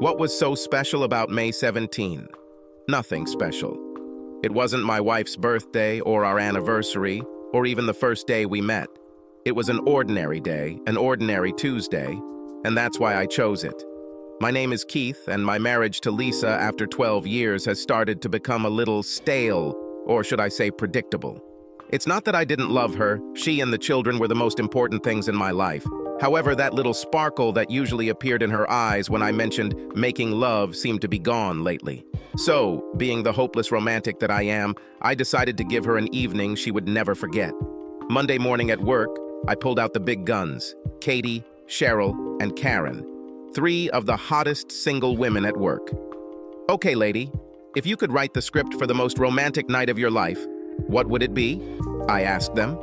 What was so special about May 17? Nothing special. It wasn't my wife's birthday or our anniversary or even the first day we met. It was an ordinary day, an ordinary Tuesday, and that's why I chose it. My name is Keith, and my marriage to Lisa after 12 years has started to become a little stale, or should I say predictable. It's not that I didn't love her. She and the children were the most important things in my life. However, that little sparkle that usually appeared in her eyes when I mentioned making love seemed to be gone lately. So, being the hopeless romantic that I am, I decided to give her an evening she would never forget. Monday morning at work, I pulled out the big guns: Katie, Cheryl, and Karen. 3 of the hottest single women at work. Okay, lady, if you could write the script for the most romantic night of your life, what would it be? I asked them.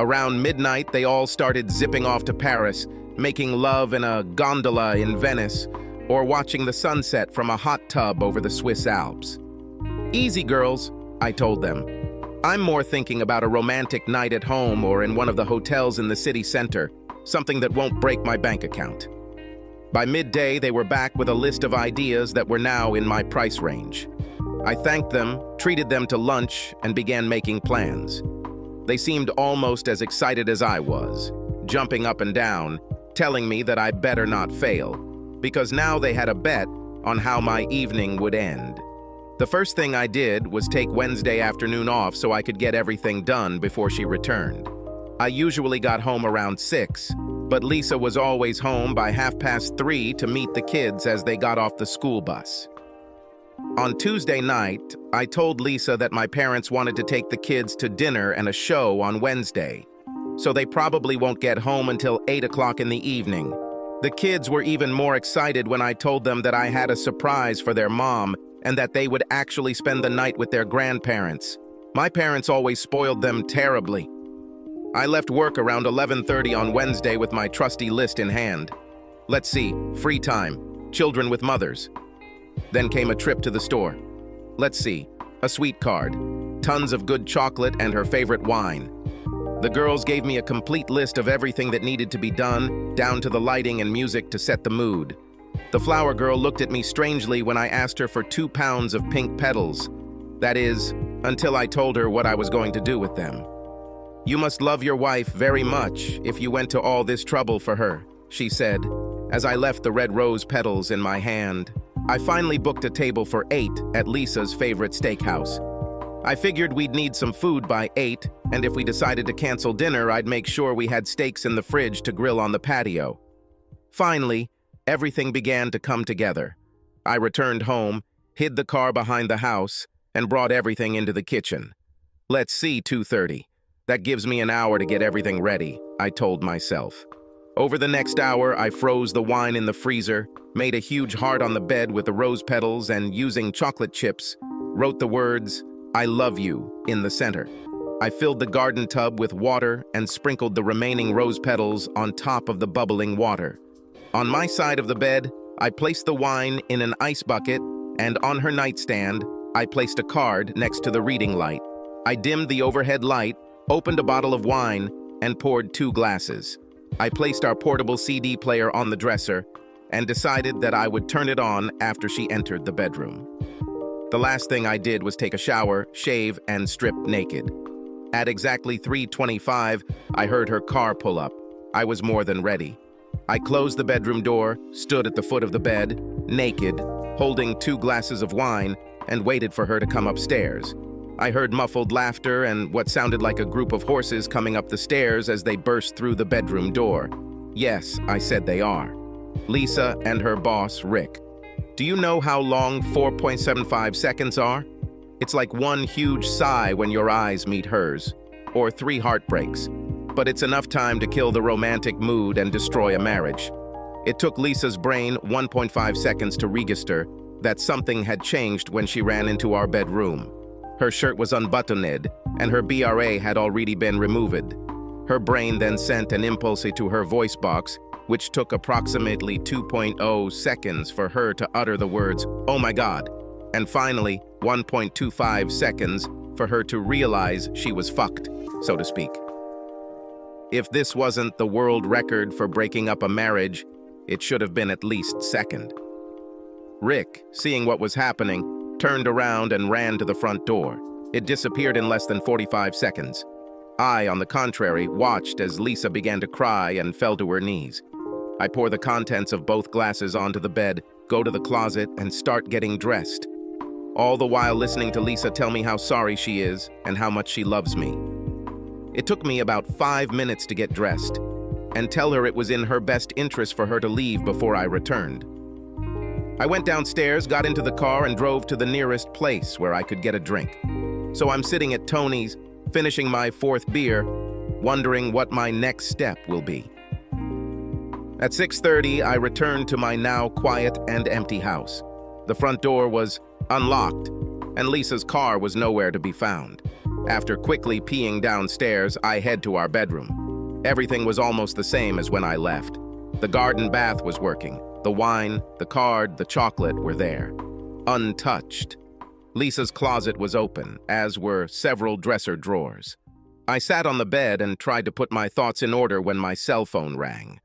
Around midnight, they all started zipping off to Paris, making love in a gondola in Venice, or watching the sunset from a hot tub over the Swiss Alps. Easy, girls, I told them. I'm more thinking about a romantic night at home or in one of the hotels in the city center, something that won't break my bank account. By midday, they were back with a list of ideas that were now in my price range. I thanked them, treated them to lunch, and began making plans. They seemed almost as excited as I was, jumping up and down, telling me that I better not fail, because now they had a bet on how my evening would end. The first thing I did was take Wednesday afternoon off so I could get everything done before she returned. I usually got home around 6, but Lisa was always home by 3:30 to meet the kids as they got off the school bus. On Tuesday night, I told Lisa that my parents wanted to take the kids to dinner and a show on Wednesday, so they probably won't get home until 8 o'clock in the evening. The kids were even more excited when I told them that I had a surprise for their mom and that they would actually spend the night with their grandparents. My parents always spoiled them terribly. I left work around 11:30 on Wednesday with my trusty list in hand. Let's see, free time, children with mothers. Then came a trip to the store. Let's see, a sweet card, tons of good chocolate and her favorite wine. The girls gave me a complete list of everything that needed to be done, down to the lighting and music to set the mood. The flower girl looked at me strangely when I asked her for 2 pounds of pink petals. That is, until I told her what I was going to do with them. You must love your wife very much if you went to all this trouble for her, she said, as I left the red rose petals in my hand. I finally booked a table for 8 at Lisa's favorite steakhouse. I figured we'd need some food by 8, and if we decided to cancel dinner, I'd make sure we had steaks in the fridge to grill on the patio. Finally, everything began to come together. I returned home, hid the car behind the house, and brought everything into the kitchen. Let's see, 2:30. That gives me an hour to get everything ready, I told myself. Over the next hour, I froze the wine in the freezer, made a huge heart on the bed with the rose petals, and using chocolate chips, wrote the words, "I love you," in the center. I filled the garden tub with water and sprinkled the remaining rose petals on top of the bubbling water. On my side of the bed, I placed the wine in an ice bucket, and on her nightstand, I placed a card next to the reading light. I dimmed the overhead light, opened a bottle of wine, and poured 2 glasses. I placed our portable CD player on the dresser and decided that I would turn it on after she entered the bedroom. The last thing I did was take a shower, shave, and strip naked. At exactly 3:25, I heard her car pull up. I was more than ready. I closed the bedroom door, stood at the foot of the bed, naked, holding 2 glasses of wine, and waited for her to come upstairs. I heard muffled laughter and what sounded like a group of horses coming up the stairs as they burst through the bedroom door. Yes, I said they are. Lisa and her boss, Rick. Do you know how long 4.75 seconds are? It's like one huge sigh when your eyes meet hers, or 3 heartbreaks. But it's enough time to kill the romantic mood and destroy a marriage. It took Lisa's brain 1.5 seconds to register that something had changed when she ran into our bedroom. Her shirt was unbuttoned, and her BRA had already been removed. Her brain then sent an impulse to her voice box, which took approximately 2.0 seconds for her to utter the words, "Oh my God," and finally 1.25 seconds for her to realize she was fucked, so to speak. If this wasn't the world record for breaking up a marriage, it should have been at least second. Rick, seeing what was happening, turned around and ran to the front door. It disappeared in less than 45 seconds. I, on the contrary, watched as Lisa began to cry and fell to her knees. I pour the contents of both glasses onto the bed, go to the closet, and start getting dressed, all the while listening to Lisa tell me how sorry she is and how much she loves me. It took me about 5 minutes to get dressed and tell her it was in her best interest for her to leave before I returned. I went downstairs, got into the car, and drove to the nearest place where I could get a drink. So I'm sitting at Tony's, finishing my 4th beer, wondering what my next step will be. At 6:30, I returned to my now quiet and empty house. The front door was unlocked, and Lisa's car was nowhere to be found. After quickly peeing downstairs, I head to our bedroom. Everything was almost the same as when I left. The garden bath was working. The wine, the card, the chocolate were there, untouched. Lisa's closet was open, as were several dresser drawers. I sat on the bed and tried to put my thoughts in order when my cell phone rang.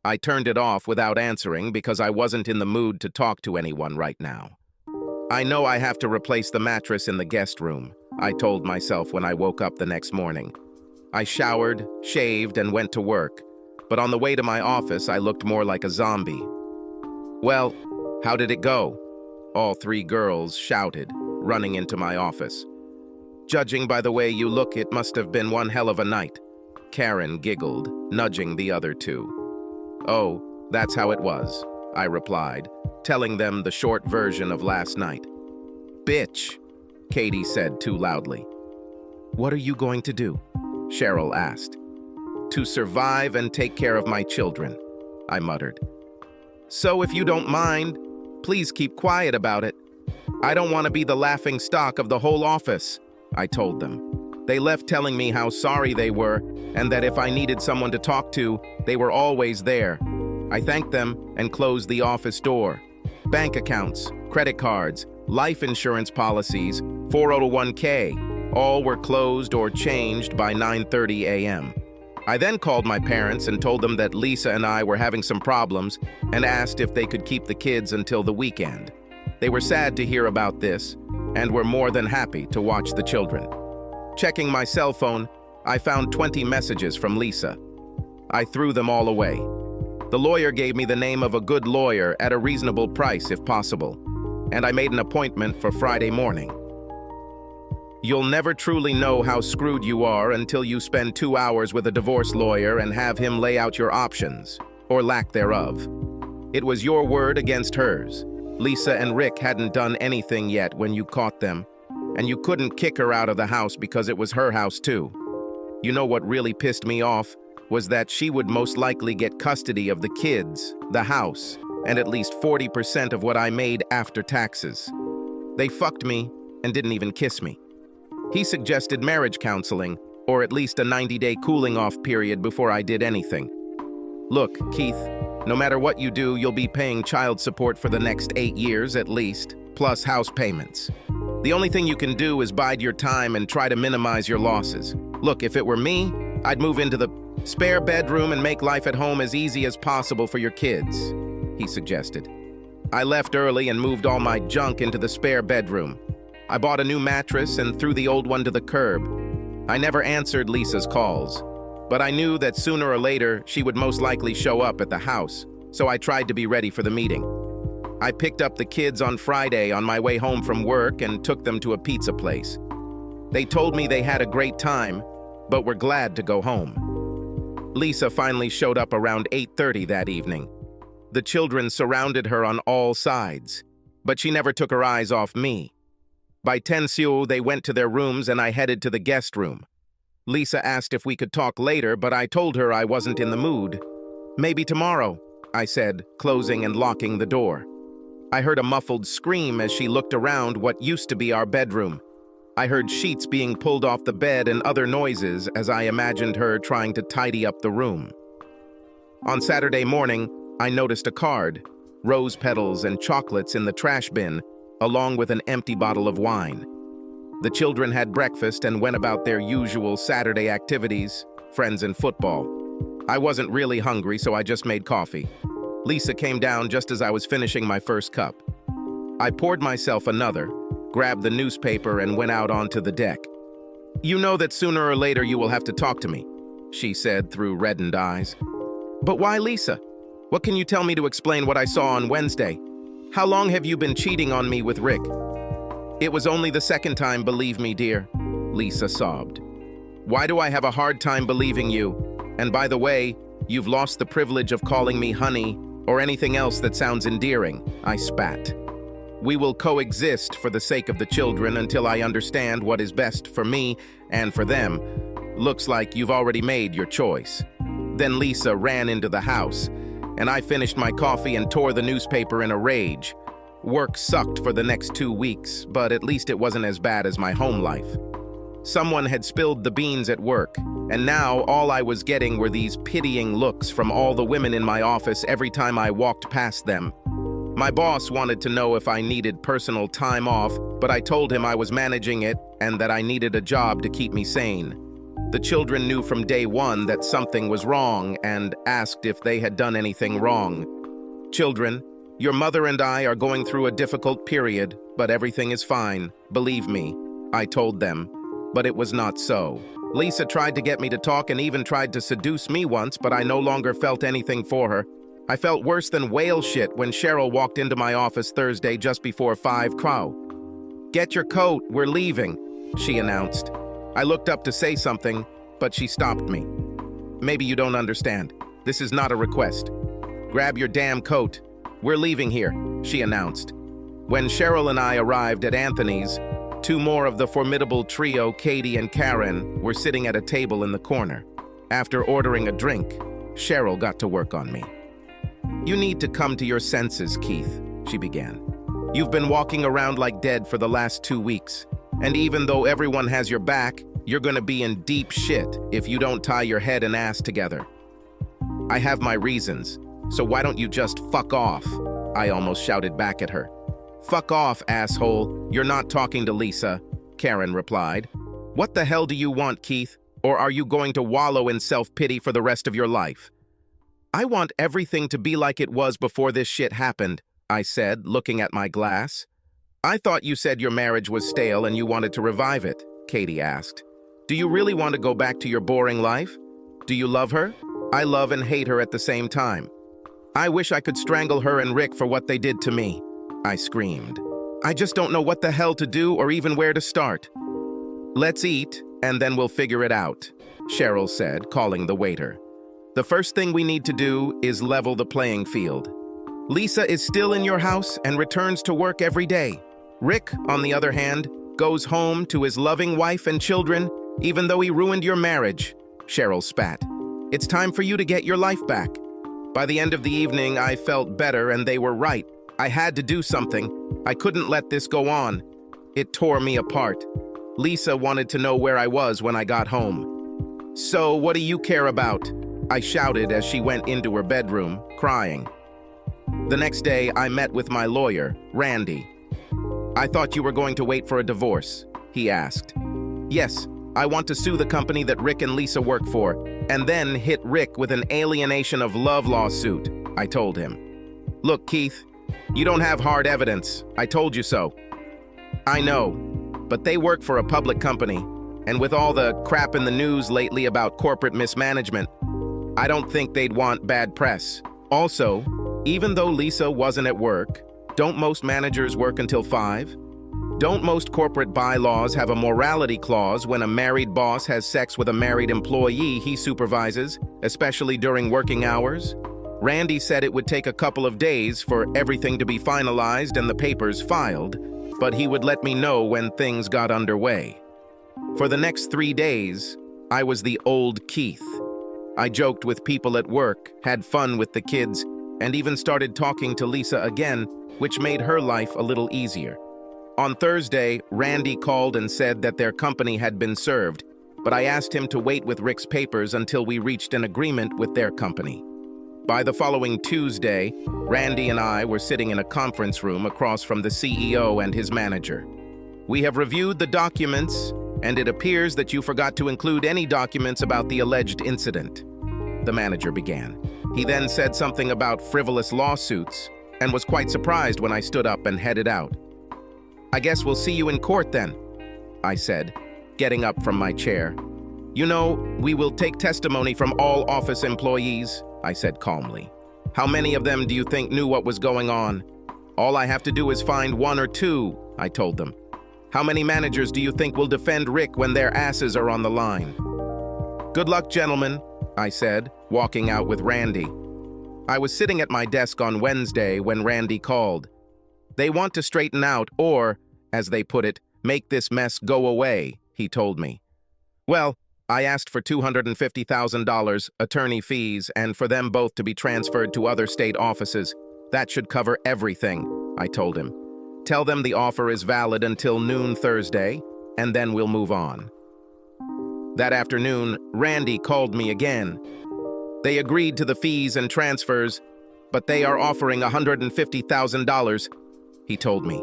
I turned it off without answering because I wasn't in the mood to talk to anyone right now. I know I have to replace the mattress in the guest room, I told myself when I woke up the next morning. I showered, shaved, and went to work, but on the way to my office, I looked more like a zombie. "Well, how did it go?" all 3 girls shouted, running into my office. "Judging by the way you look, it must have been one hell of a night," Karen giggled, nudging the other 2. "Oh, that's how it was," I replied, telling them the short version of last night. "Bitch," Katie said too loudly. "What are you going to do?" Cheryl asked. "To survive and take care of my children," I muttered. "So if you don't mind, please keep quiet about it. I don't want to be the laughing stock of the whole office," I told them. They left telling me how sorry they were and that if I needed someone to talk to, they were always there. I thanked them and closed the office door. Bank accounts, credit cards, life insurance policies, 401k, all were closed or changed by 9:30 a.m. I then called my parents and told them that Lisa and I were having some problems and asked if they could keep the kids until the weekend. They were sad to hear about this and were more than happy to watch the children. Checking my cell phone, I found 20 messages from Lisa. I threw them all away. The lawyer gave me the name of a good lawyer at a reasonable price if possible, and I made an appointment for Friday morning. You'll never truly know how screwed you are until you spend 2 hours with a divorce lawyer and have him lay out your options, or lack thereof. It was your word against hers. Lisa and Rick hadn't done anything yet when you caught them, and you couldn't kick her out of the house because it was her house too. You know what really pissed me off was that she would most likely get custody of the kids, the house, and at least 40% of what I made after taxes. They fucked me and didn't even kiss me. He suggested marriage counseling, or at least a 90-day cooling-off period before I did anything. Look, Keith, no matter what you do, you'll be paying child support for the next 8 years at least, plus house payments. The only thing you can do is bide your time and try to minimize your losses. Look, if it were me, I'd move into the spare bedroom and make life at home as easy as possible for your kids, he suggested. I left early and moved all my junk into the spare bedroom. I bought a new mattress and threw the old one to the curb. I never answered Lisa's calls, but I knew that sooner or later she would most likely show up at the house, so I tried to be ready for the meeting. I picked up the kids on Friday on my way home from work and took them to a pizza place. They told me they had a great time, but were glad to go home. Lisa finally showed up around 8:30 that evening. The children surrounded her on all sides, but she never took her eyes off me. By 10:00, they went to their rooms and I headed to the guest room. Lisa asked if we could talk later, but I told her I wasn't in the mood. "Maybe tomorrow," I said, closing and locking the door. I heard a muffled scream as she looked around what used to be our bedroom. I heard sheets being pulled off the bed and other noises as I imagined her trying to tidy up the room. On Saturday morning, I noticed a card, rose petals and chocolates in the trash bin, along with an empty bottle of wine. The children had breakfast and went about their usual Saturday activities, friends and football. I wasn't really hungry, so I just made coffee. Lisa came down just as I was finishing my first cup. I poured myself another, grabbed the newspaper, and went out onto the deck. "You know that sooner or later you will have to talk to me," she said through reddened eyes. "But why, Lisa? What can you tell me to explain what I saw on Wednesday? How long have you been cheating on me with Rick?" "It was only the second time, believe me, dear," Lisa sobbed. "Why do I have a hard time believing you? And by the way, you've lost the privilege of calling me honey or anything else that sounds endearing," I spat. "We will coexist for the sake of the children until I understand what is best for me and for them. Looks like you've already made your choice." Then Lisa ran into the house, and I finished my coffee and tore the newspaper in a rage. Work sucked for the next 2 weeks, but at least it wasn't as bad as my home life. Someone had spilled the beans at work, and now all I was getting were these pitying looks from all the women in my office every time I walked past them. My boss wanted to know if I needed personal time off, but I told him I was managing it and that I needed a job to keep me sane. The children knew from day one that something was wrong and asked if they had done anything wrong. "Children, your mother and I are going through a difficult period, but everything is fine, believe me," I told them. But it was not so. Lisa tried to get me to talk and even tried to seduce me once, but I no longer felt anything for her. I felt worse than whale shit when Cheryl walked into my office Thursday just before 5 crow. "Get your coat, we're leaving," she announced. I looked up to say something, but she stopped me. "Maybe you don't understand. This is not a request. Grab your damn coat. We're leaving here," she announced. When Cheryl and I arrived at Anthony's, 2 more of the formidable trio, Katie and Karen, were sitting at a table in the corner. After ordering a drink, Cheryl got to work on me. "You need to come to your senses, Keith," she began. "You've been walking around like dead for the last 2 weeks, and even though everyone has your back, you're gonna be in deep shit if you don't tie your head and ass together. I have my reasons, so why don't you just fuck off?" I almost shouted back at her. "Fuck off, asshole. You're not talking to Lisa," Karen replied. "What the hell do you want, Keith? Or are you going to wallow in self-pity for the rest of your life?" "I want everything to be like it was before this shit happened," I said, looking at my glass. "I thought you said your marriage was stale and you wanted to revive it," Katie asked. "Do you really want to go back to your boring life? Do you love her?" "I love and hate her at the same time. I wish I could strangle her and Rick for what they did to me," I screamed. "I just don't know what the hell to do or even where to start." "Let's eat, and then we'll figure it out," Cheryl said, calling the waiter. "The first thing we need to do is level the playing field. Lisa is still in your house and returns to work every day. Rick, on the other hand, goes home to his loving wife and children, even though he ruined your marriage," Cheryl spat. "It's time for you to get your life back." By the end of the evening, I felt better, and they were right. I had to do something. I couldn't let this go on. It tore me apart. Lisa wanted to know where I was when I got home. "So, what do you care about?" I shouted as she went into her bedroom, crying. The next day, I met with my lawyer, Randy. "I thought you were going to wait for a divorce," he asked. "Yes, I want to sue the company that Rick and Lisa work for, and then hit Rick with an alienation of love lawsuit," I told him. "Look, Keith, you don't have hard evidence. I told you so." "I know, but they work for a public company, and with all the crap in the news lately about corporate mismanagement, I don't think they'd want bad press. Also, even though Lisa wasn't at work, don't most managers work until 5? Don't most corporate bylaws have a morality clause when a married boss has sex with a married employee he supervises, especially during working hours? Randy said it would take a couple of days for everything to be finalized and the papers filed, but he would let me know when things got underway. For the next 3 days, I was the old Keith. I joked with people at work, had fun with the kids, and even started talking to Lisa again, which made her life a little easier. On Thursday, Randy called and said that their company had been served, but I asked him to wait with Rick's papers until we reached an agreement with their company. By the following Tuesday, Randy and I were sitting in a conference room across from the CEO and his manager. "We have reviewed the documents, and it appears that you forgot to include any documents about the alleged incident," the manager began. He then said something about frivolous lawsuits, and was quite surprised when I stood up and headed out. "I guess we'll see you in court then," I said, getting up from my chair. "You know, we will take testimony from all office employees," I said calmly. "How many of them do you think knew what was going on? All I have to do is find one or two," I told them. "How many managers do you think will defend Rick when their asses are on the line?" "Good luck, gentlemen," I said, walking out with Randy. I was sitting at my desk on Wednesday when Randy called. "They want to straighten out or, as they put it, make this mess go away," he told me. Well, I asked for $250,000, attorney fees, and for them both to be transferred to other state offices. "That should cover everything," I told him. "Tell them the offer is valid until noon Thursday, and then we'll move on." That afternoon, Randy called me again. They agreed to the fees and transfers, but they are offering $150,000, he told me.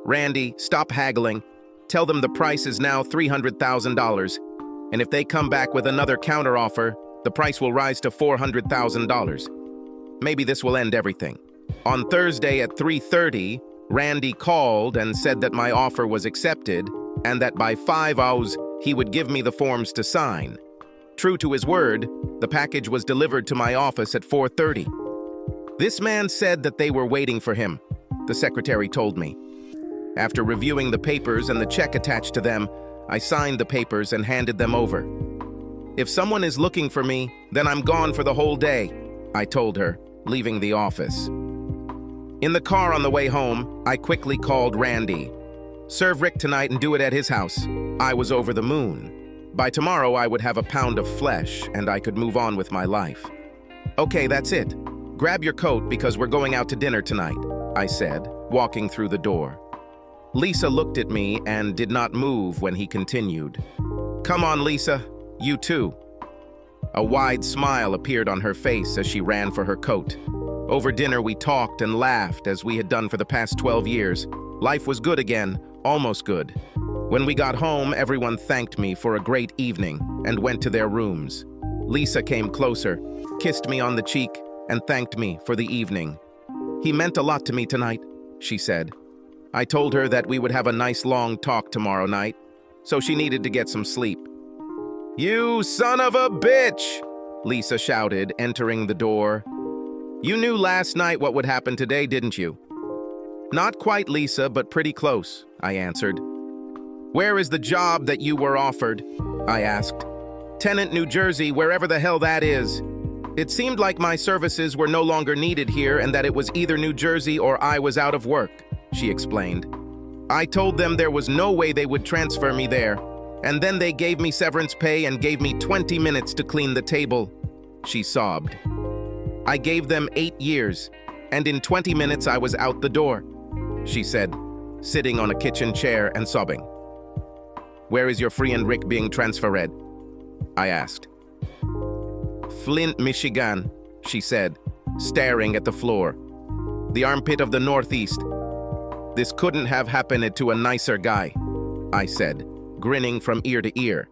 "Randy, stop haggling. Tell them the price is now $300,000, and if they come back with another counteroffer, the price will rise to $400,000. Maybe this will end everything." On Thursday at 3:30, Randy called and said that my offer was accepted and that by 5 hours he would give me the forms to sign. True to his word, the package was delivered to my office at 4:30. This man said that they were waiting for him, the secretary told me. After reviewing the papers and the check attached to them, I signed the papers and handed them over. "If someone is looking for me, then I'm gone for the whole day," I told her, leaving the office. In the car on the way home, I quickly called Randy. "Serve Rick tonight and do it at his house." I was over the moon. By tomorrow, I would have a pound of flesh, and I could move on with my life. "Okay, that's it. Grab your coat because we're going out to dinner tonight," I said, walking through the door. Lisa looked at me and did not move when he continued. "Come on, Lisa. You too." A wide smile appeared on her face as she ran for her coat. Over dinner, we talked and laughed as we had done for the past 12 years. Life was good again, almost good. When we got home, everyone thanked me for a great evening and went to their rooms. Lisa came closer, kissed me on the cheek, and thanked me for the evening. "He meant a lot to me tonight," she said. I told her that we would have a nice long talk tomorrow night, so she needed to get some sleep. "You son of a bitch!" Lisa shouted, entering the door. "You knew last night what would happen today, didn't you?" "Not quite, Lisa, but pretty close," I answered. "Where is the job that you were offered?" I asked. "Tennant, New Jersey, wherever the hell that is. It seemed like my services were no longer needed here and that it was either New Jersey or I was out of work," she explained. "I told them there was no way they would transfer me there, and then they gave me severance pay and gave me 20 minutes to clean the table," she sobbed. "I gave them 8 years, and in 20 minutes I was out the door," she said, sitting on a kitchen chair and sobbing. "Where is your friend Rick being transferred?" I asked. "Flint, Michigan," she said, staring at the floor. "The armpit of the Northeast. This couldn't have happened to a nicer guy," I said, grinning from ear to ear.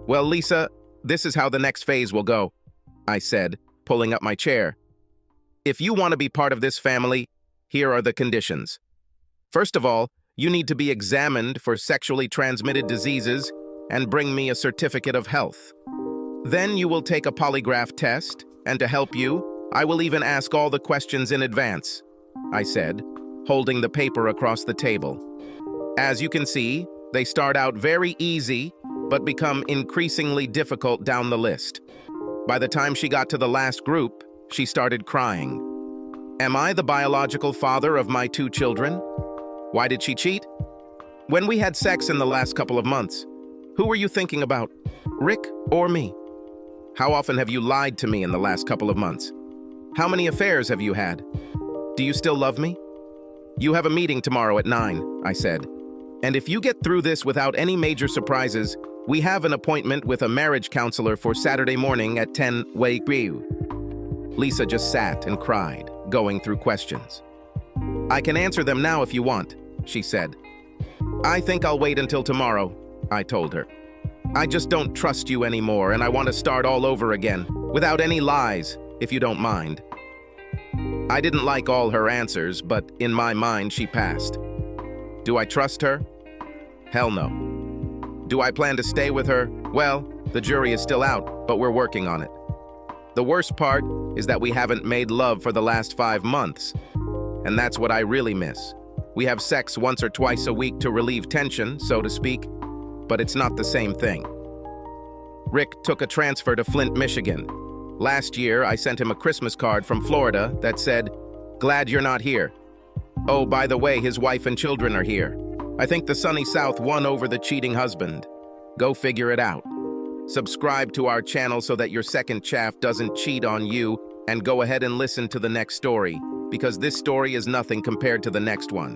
"Well, Lisa, this is how the next phase will go," I said, pulling up my chair. "If you want to be part of this family, here are the conditions. First of all, you need to be examined for sexually transmitted diseases and bring me a certificate of health. Then you will take a polygraph test, and to help you, I will even ask all the questions in advance," I said, holding the paper across the table. As you can see, they start out very easy, but become increasingly difficult down the list. By the time she got to the last group, she started crying. Am I the biological father of my 2 children? Why did she cheat? When we had sex in the last couple of months, who were you thinking about, Rick or me? How often have you lied to me in the last couple of months? How many affairs have you had? Do you still love me? You have a meeting tomorrow at 9, I said. And if you get through this without any major surprises, we have an appointment with a marriage counselor for Saturday morning at 10 a.m. Lisa just sat and cried, going through questions. I can answer them now if you want, she said. I think I'll wait until tomorrow, I told her. I just don't trust you anymore, and I want to start all over again, without any lies, if you don't mind. I didn't like all her answers, but in my mind, she passed. Do I trust her? Hell no. Do I plan to stay with her? Well, the jury is still out, but we're working on it. The worst part is that we haven't made love for the last 5 months, and that's what I really miss. We have sex once or twice a week to relieve tension, so to speak, but it's not the same thing. Rick took a transfer to Flint, Michigan. Last year, I sent him a Christmas card from Florida that said, "Glad you're not here." Oh, by the way, his wife and children are here. I think the sunny South won over the cheating husband. Go figure it out. Subscribe to our channel so that your second chaff doesn't cheat on you, and go ahead and listen to the next story, because this story is nothing compared to the next one.